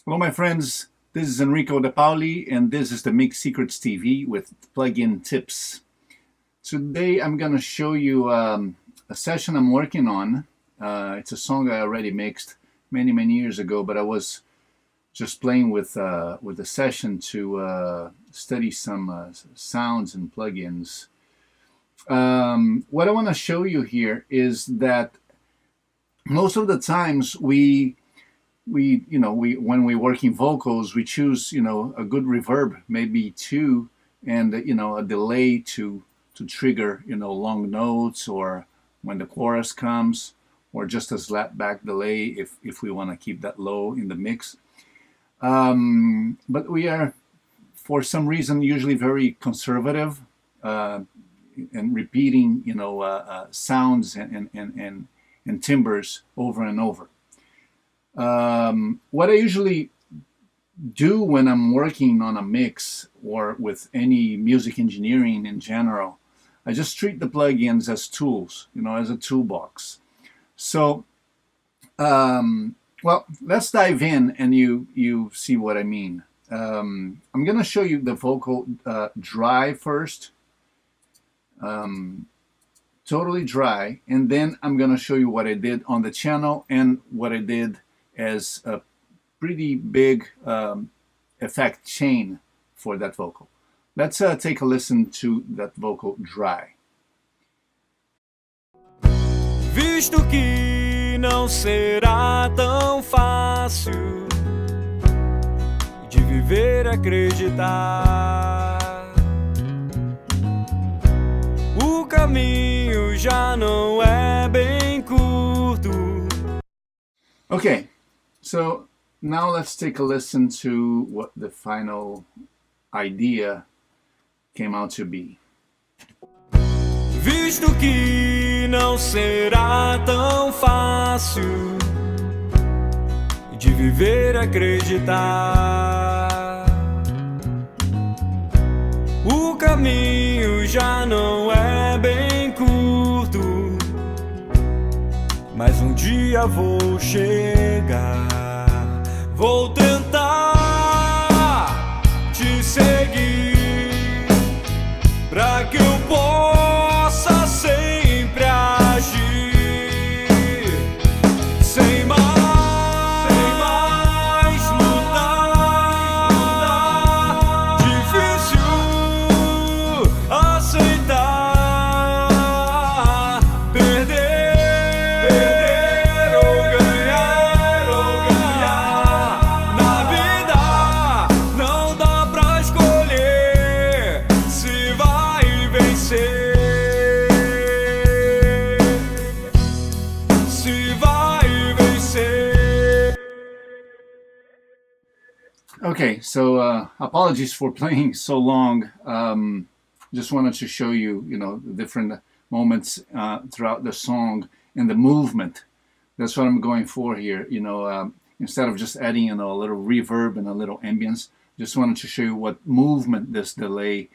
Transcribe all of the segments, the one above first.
Hello, my friends. This is Enrico De Paoli, and this is the Mix Secrets TV with plugin tips. Today, I'm going to show you a session I'm working on. It's a song I already mixed many years ago, but I was just playing with the session to study some sounds and plugins. What I want to show you here is that most of the times when we're working vocals, we choose a good reverb, maybe two, and a delay to trigger long notes, or when the chorus comes, or just a slapback delay if we want to keep that low in the mix. But we are, for some reason, usually very conservative and repeating sounds and timbres over and over. What I usually do when I'm working on a mix or with any music engineering in general, I just treat the plugins as tools, as a toolbox. So, well, let's dive in and you see what I mean. I'm going to show you the vocal dry first, totally dry, and then I'm going to show you what I did on the channel and what I did as a pretty big effect chain for that vocal. Let's take a listen to that vocal dry. Visto que não será tão fácil de viver e acreditar, o caminho já não é bem curto. Okay, so now let's take a listen to what the final idea came out to be. Visto que não será tão fácil de viver e acreditar, o caminho já não é bem curto, mas um dia vou chegar, vou tentar te seguir, pra que eu possa sempre agir, sem mais lutar, difícil aceitar, perder ou ganhar, na vida não dá pra escolher se vai vencer. Okay, so apologies for playing so long. Just wanted to show you, the different moments throughout the song and the movement. That's what I'm going for here. Instead of just adding, a little reverb and a little ambience, just wanted to show you what movement this delay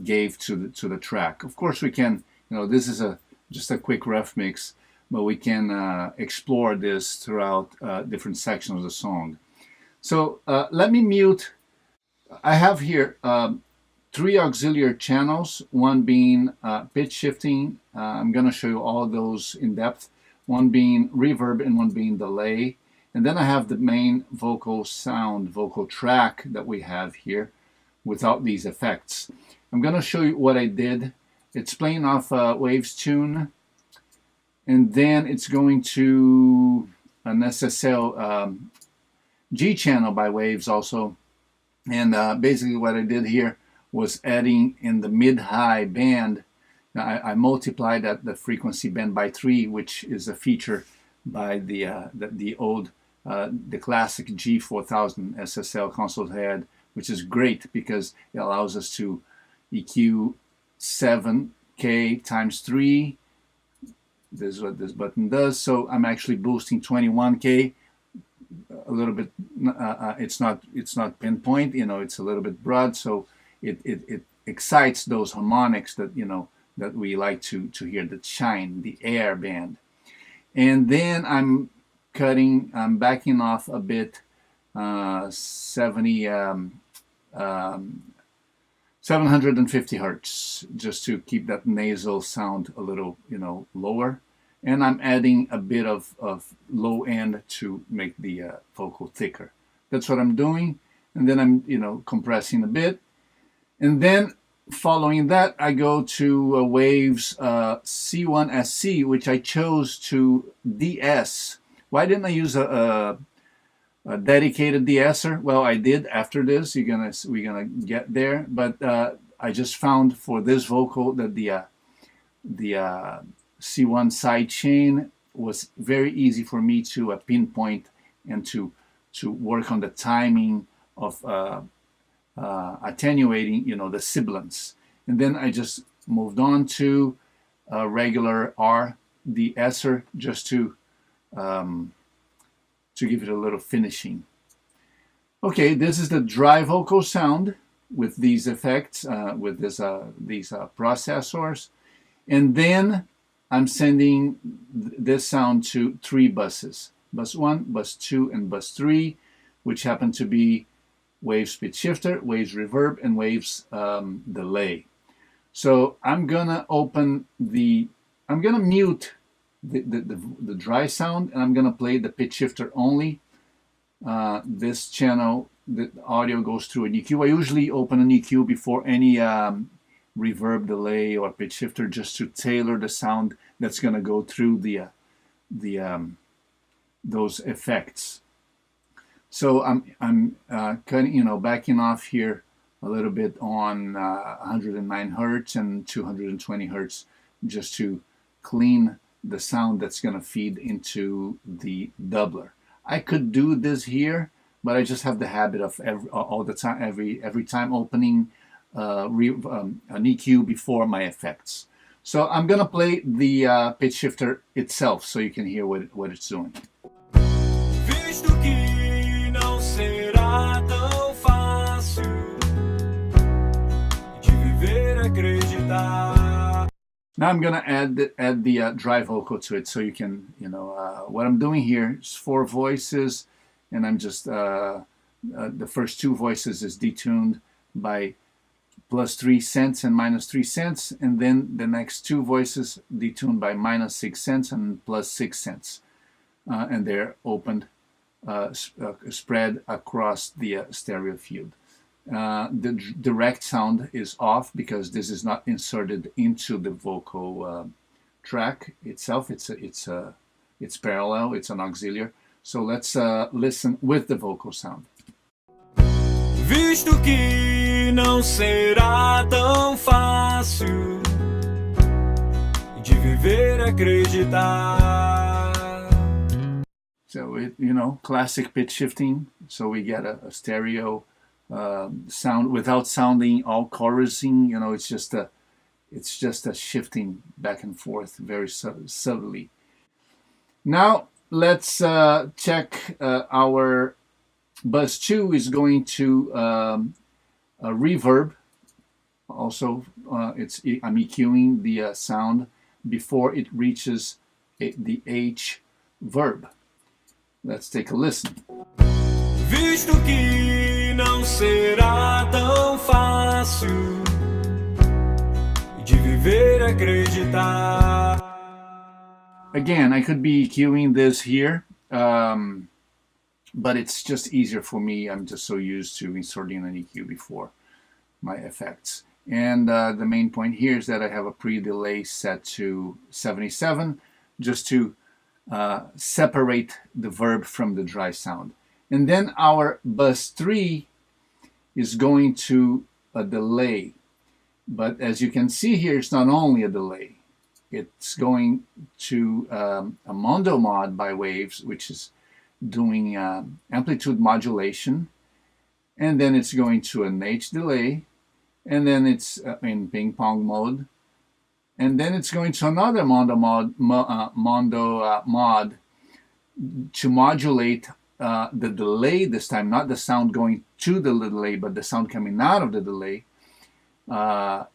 gave to the track. Of course, we can, this is just a quick rough mix, but we can explore this throughout different sections of the song. So let me mute. I have here 3 auxiliar channels, one being pitch shifting. I'm going to show you all of those in depth, one being reverb and one being delay. And then I have the main vocal sound, vocal track that we have here without these effects. I'm going to show you what I did. It's playing off Waves tune, and then it's going to an SSL G channel by Waves also. And basically what I did here was adding in the mid-high band. I multiplied the frequency band by 3, which is a feature by the old the classic G4000 SSL console head, which is great because it allows us to EQ 7K times 3. This is what this button does. So I'm actually boosting 21K. A little bit, it's not pinpoint, it's a little bit broad, so it excites those harmonics that that we like to hear, that shine, the air band. And then I'm backing off a bit 70 750 hertz, just to keep that nasal sound a little, lower. And I'm adding a bit of low end to make the vocal thicker. That's what I'm doing. And then I'm, compressing a bit. And then following that, I go to Waves C1SC, which I chose to DS. Why didn't I use a dedicated de-esser? Well, I did after this. We're gonna get there, but I just found for this vocal that the C1 side chain was very easy for me to pinpoint and to work on the timing of attenuating, the sibilants. And then I just moved on to a regular R de-esser just to give it a little finishing. Okay, this is the dry vocal sound with these effects, with these processors. And then I'm sending this sound to 3 buses. Bus 1, bus 2, and bus 3, which happen to be Waves pitch shifter, Waves reverb, and Waves delay. So I'm gonna mute the dry sound, and I'm gonna play the pitch shifter only. This channel, the audio goes through an EQ. I usually open an EQ before any reverb, delay, or pitch shifter, just to tailor the sound that's gonna go through those effects. So I'm cutting, backing off here a little bit on 109 hertz and 220 hertz, just to clean the sound that's going to feed into the doubler. I could do this here, but I just have the habit of all the time, every time opening an EQ before my effects. So I'm going to play the pitch shifter itself so you can hear what it's doing. Visto que não será tão fácil de viver acreditar. Now I'm gonna add the dry vocal to it, so you can, what I'm doing here is 4 voices, and I'm just the first 2 voices is detuned by +3 cents and -3 cents, and then the next 2 voices detuned by -6 cents and +6 cents, and they're opened, spread across the stereo field. The direct sound is off because this is not inserted into the vocal track itself. It's parallel. It's an auxiliar. So let's listen with the vocal sound. Visto que não será tão fácil de viver acreditar. So classic pitch shifting. So we get a stereo sound without sounding all chorusing. It's just a shifting back and forth very subtly. Now let's check our bus 2 is going to a reverb. Also, I'm EQing the sound before it reaches the H verb. Let's take a listen. Visto que não será tão fácil de viver acreditar. Again, I could be EQing this here, but it's just easier for me. I'm just so used to inserting an EQ before my effects. And the main point here is that I have a pre-delay set to 77, just to separate the verb from the dry sound. And then our bus 3 is going to a delay. But as you can see here, it's not only a delay. It's going to a mondo mod by Waves, which is doing amplitude modulation. And then it's going to an H delay. And then it's in ping pong mode. And then it's going to another mondo mod to modulate the delay this time, not the sound going to the delay, but the sound coming out of the delay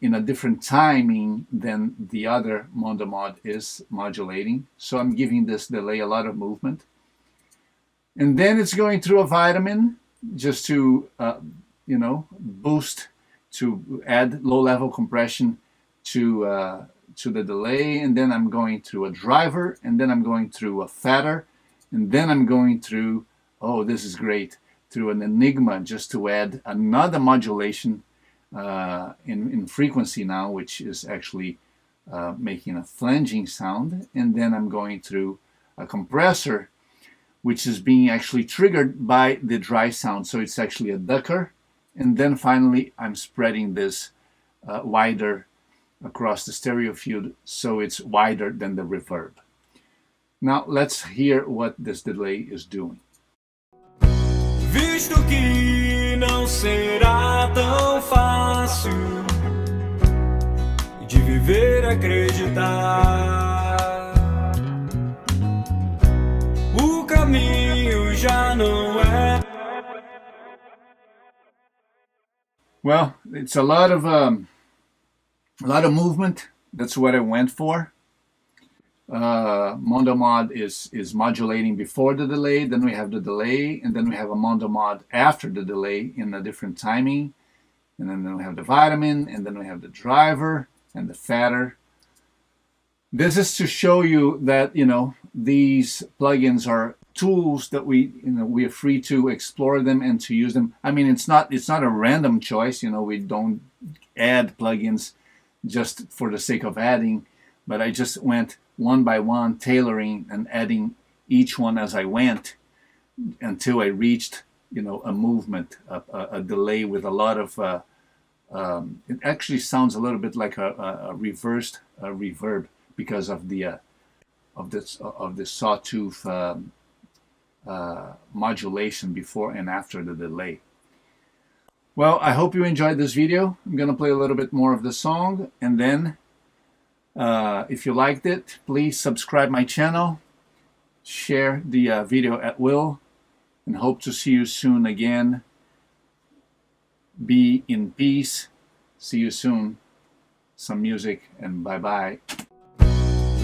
in a different timing than the other mondo mod is modulating. So I'm giving this delay a lot of movement. And then it's going through a vitamin just to, boost, to add low-level compression to the delay. And then I'm going through a driver, and then I'm going through a fader, and then I'm going through, oh, this is great, through an enigma just to add another modulation in frequency now, which is actually making a flanging sound. And then I'm going through a compressor, which is being actually triggered by the dry sound. So it's actually a ducker. And then finally, I'm spreading this wider across the stereo field, so it's wider than the reverb. Now let's hear what this delay is doing. Visto que não será tão fácil de viver e acreditar, o caminho já não é. Well, it's a lot of movement. That's what I went for. Mondo mod is modulating before the delay, then we have the delay, and then we have a mondo mod after the delay in a different timing, and then we have the vitamin, and then we have the driver and the fader. This is to show you that these plugins are tools that we are free to explore them and to use them. I mean, it's not a random choice. We don't add plugins just for the sake of adding, but I just went one by one, tailoring and adding each one as I went until I reached, a movement, a delay with a lot of. It actually sounds a little bit like a reversed reverb because of the sawtooth modulation before and after the delay. Well, I hope you enjoyed this video. I'm going to play a little bit more of the song, and then if you liked it, please subscribe my channel, share the video at will, and hope to see you soon again. Be in peace. See you soon. Some music, and bye-bye.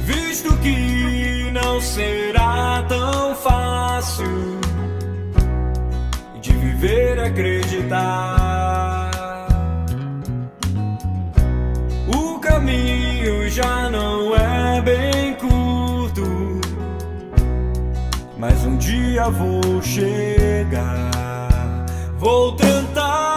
Visto que não será tão fácil de viver e acreditar, o caminho já não é bem curto, mas um dia vou chegar, vou tentar.